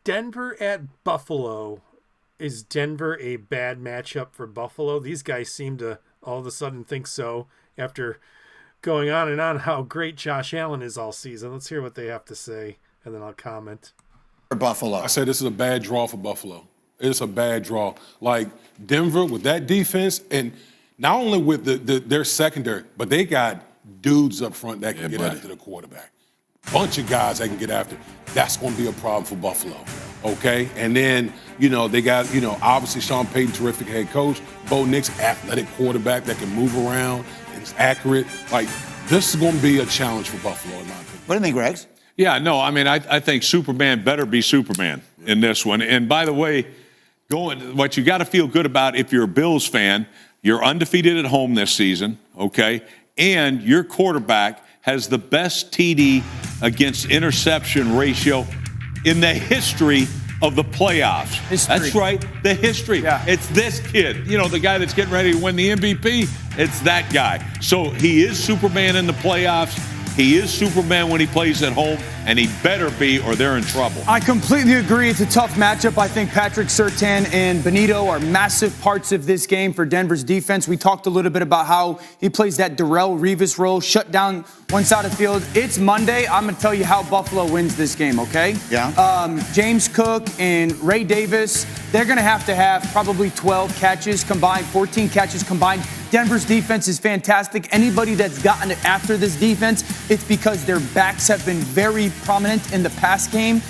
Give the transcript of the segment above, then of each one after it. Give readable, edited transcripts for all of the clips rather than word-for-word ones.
Denver at Buffalo. Is Denver a bad matchup for Buffalo? These guys seem to all of a sudden think so after going on and on how great Josh Allen is all season. Let's hear what they have to say, and then I'll comment. For Buffalo. I say this is a bad draw for Buffalo. It's a bad draw. Like Denver with that defense, and not only with their secondary, but they got dudes up front that can get after the quarterback. Bunch of guys that can get after. That's going to be a problem for Buffalo. Okay? And then, they got, obviously Sean Payton, terrific head coach. Bo Nix, athletic quarterback that can move around and is accurate. Like, this is going to be a challenge for Buffalo, in my opinion. What do you think, Rex? Yeah, no, I mean, I think Superman better be Superman in this one. And by the way, what you got to feel good about if you're a Bills fan, you're undefeated at home this season, okay? And your quarterback has the best TD against interception ratio in the history of the playoffs. History. That's right, the history. Yeah. It's this kid, the guy that's getting ready to win the MVP. It's that guy. So he is Superman in the playoffs. He is Superman when he plays at home, and he better be or they're in trouble. I completely agree. It's a tough matchup. I think Patrick Surtain and Benito are massive parts of this game for Denver's defense. We talked a little bit about how he plays that Darrelle Revis role, shut down one side of the field. It's Monday. I'm going to tell you how Buffalo wins this game, okay? Yeah. James Cook and Ray Davis, they're going to have probably 12 catches combined, 14 catches combined. Denver's defense is fantastic. Anybody that's gotten it after this defense, it's because their backs have been very prominent in the pass game.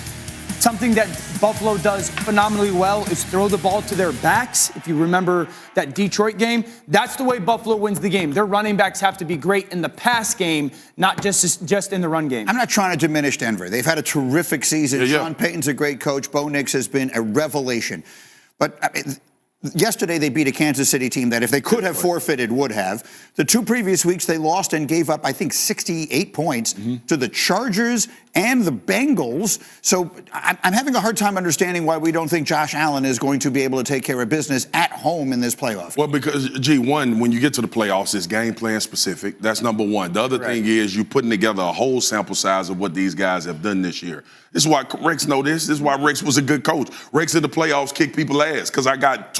Something that Buffalo does phenomenally well is throw the ball to their backs. If you remember that Detroit game, that's the way Buffalo wins the game. Their running backs have to be great in the pass game, not just in the run game. I'm not trying to diminish Denver. They've had a terrific season. Sean Payton's a great coach. Bo Nix has been a revelation. But yesterday, they beat a Kansas City team that if they could have forfeited, would have. The 2 previous weeks, they lost and gave up, I think, 68 points to the Chargers and the Bengals. So I'm having a hard time understanding why we don't think Josh Allen is going to be able to take care of business at home in this playoff. Well, because, one, when you get to the playoffs, it's game plan specific. That's number one. The other thing is you're putting together a whole sample size of what these guys have done this year. This is why Rex know this. This is why Rex was a good coach. Rex in the playoffs kicked people ass because I got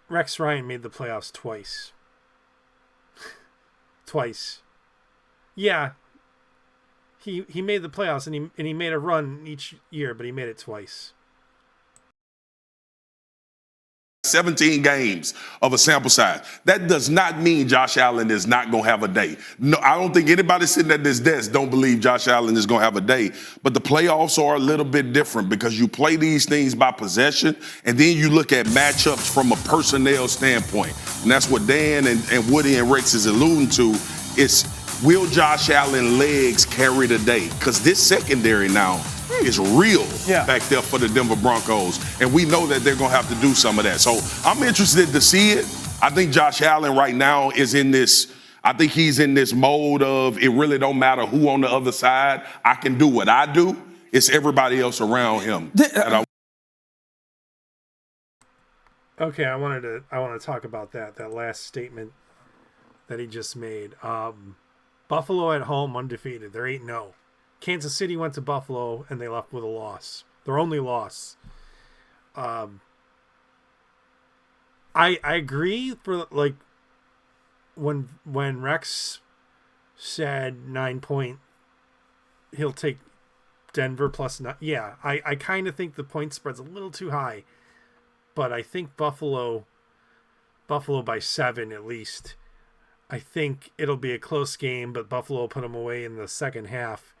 Rex Ryan made the playoffs twice. Twice. Yeah. He made the playoffs and he made a run each year, but he made it twice. 17 games of a sample size. That does not mean Josh Allen is not going to have a day. No, I don't think anybody sitting at this desk don't believe Josh Allen is going to have a day. But the playoffs are a little bit different because you play these things by possession, and then you look at matchups from a personnel standpoint. And that's what Dan and Woody and Rex is alluding to. It's will Josh Allen legs carry the day? Because this secondary now is real back there for the Denver Broncos. And we know that they're going to have to do some of that. So I'm interested to see it. I think Josh Allen right now is in this, I think he's in this mode of it really don't matter who on the other side. I can do what I do. It's everybody else around him. Okay, I want to talk about that last statement that he just made. Buffalo at home undefeated. They're 8-0. Kansas City went to Buffalo and they left with a loss. Their only loss. I agree for like when Rex said 9 point, he'll take Denver plus 9. Yeah, I kind of think the point spread's a little too high, but I think Buffalo by 7 at least. I think it'll be a close game, but Buffalo will put them away in the second half.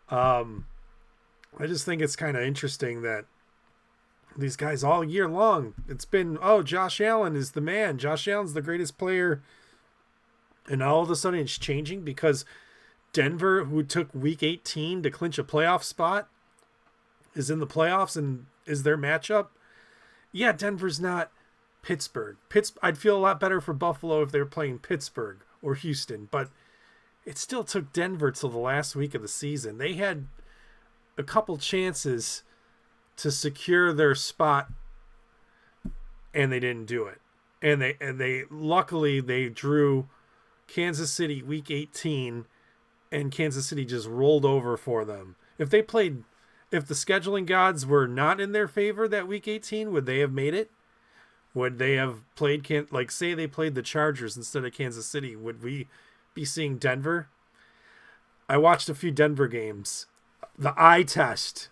I just think it's kind of interesting that these guys all year long, it's been, Josh Allen is the man. Josh Allen's the greatest player. And all of a sudden it's changing because Denver, who took week 18 to clinch a playoff spot, is in the playoffs and is their matchup. Yeah, Denver's not Pittsburgh. I'd feel a lot better for Buffalo if they were playing Pittsburgh or Houston, but it still took Denver till the last week of the season. They had a couple chances to secure their spot, and they didn't do it. And they luckily they drew Kansas City week 18 and Kansas City just rolled over for them. If the scheduling gods were not in their favor that week 18, would they have made it? Would they have played, say they played the Chargers instead of Kansas City? Would we be seeing Denver? I watched a few Denver games. The eye test,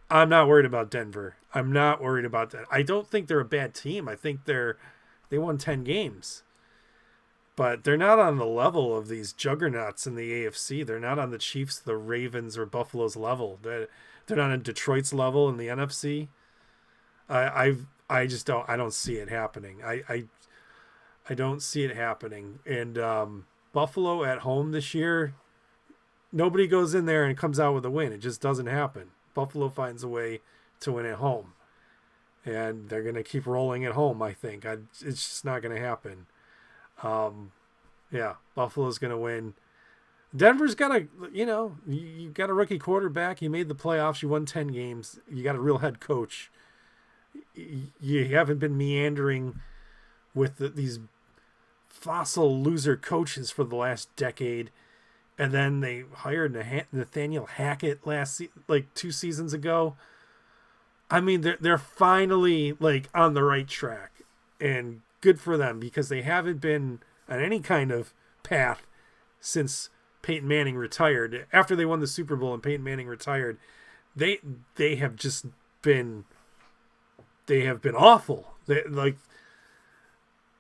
I'm not worried about Denver. I'm not worried about that. I don't think they're a bad team. I think they won 10 games. But they're not on the level of these juggernauts in the AFC. They're not on the Chiefs, the Ravens, or Buffalo's level. They're not on Detroit's level in the NFC. I just don't see it happening. I don't see it happening. And Buffalo at home this year, nobody goes in there and comes out with a win. It just doesn't happen. Buffalo finds a way to win at home. And they're going to keep rolling at home, I think. It's just not going to happen. Buffalo's going to win. Denver's got you got a rookie quarterback. You made the playoffs. You won 10 games. You got a real head coach. You haven't been meandering with these fossil loser coaches for the last decade. And then they hired Nathaniel Hackett 2 seasons ago. I mean, they're finally on the right track, and good for them, because they haven't been on any kind of path since Peyton Manning retired. After they won the Super Bowl and Peyton Manning retired, they have just been awful.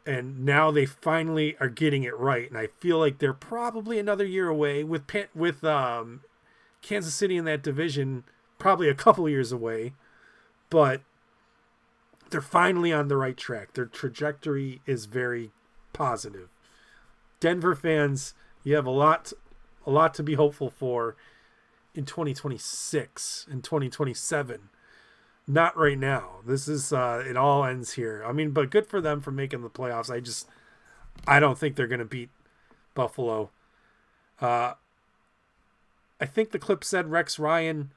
And now they finally are getting it right, and I feel like they're probably another year away with Kansas City in that division, probably a couple years away, but they're finally on the right track. Their trajectory is very positive. Denver fans, you have a lot to be hopeful for in 2026 and 2027. Not right now. This is it all ends here. I mean, but good for them for making the playoffs. I don't think they're going to beat Buffalo. I think the clip said Rex Ryan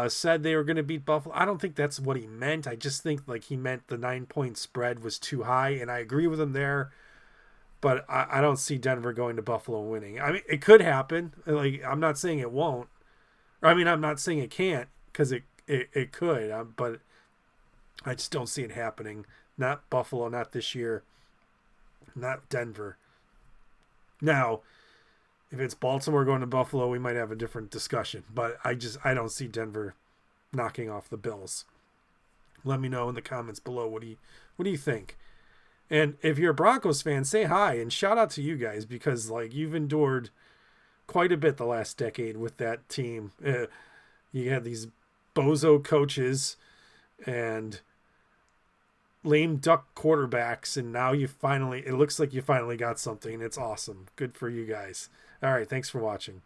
said they were going to beat Buffalo. I don't think that's what he meant. I just think he meant the 9-point spread was too high, and I agree with him there. But I don't see Denver going to Buffalo winning. I mean, it could happen. I'm not saying it won't. I'm not saying it can't, because it could, but I just don't see it happening. Not Buffalo, not this year. Not Denver. Now, if it's Baltimore going to Buffalo, we might have a different discussion. But I don't see Denver knocking off the Bills. Let me know in the comments below. What do you think? And if you're a Broncos fan, say hi and shout out to you guys, because you've endured quite a bit the last decade with that team. You had these bozo coaches and lame duck quarterbacks, and now it looks like you finally got something. It's awesome. Good for you guys. All right, thanks for watching.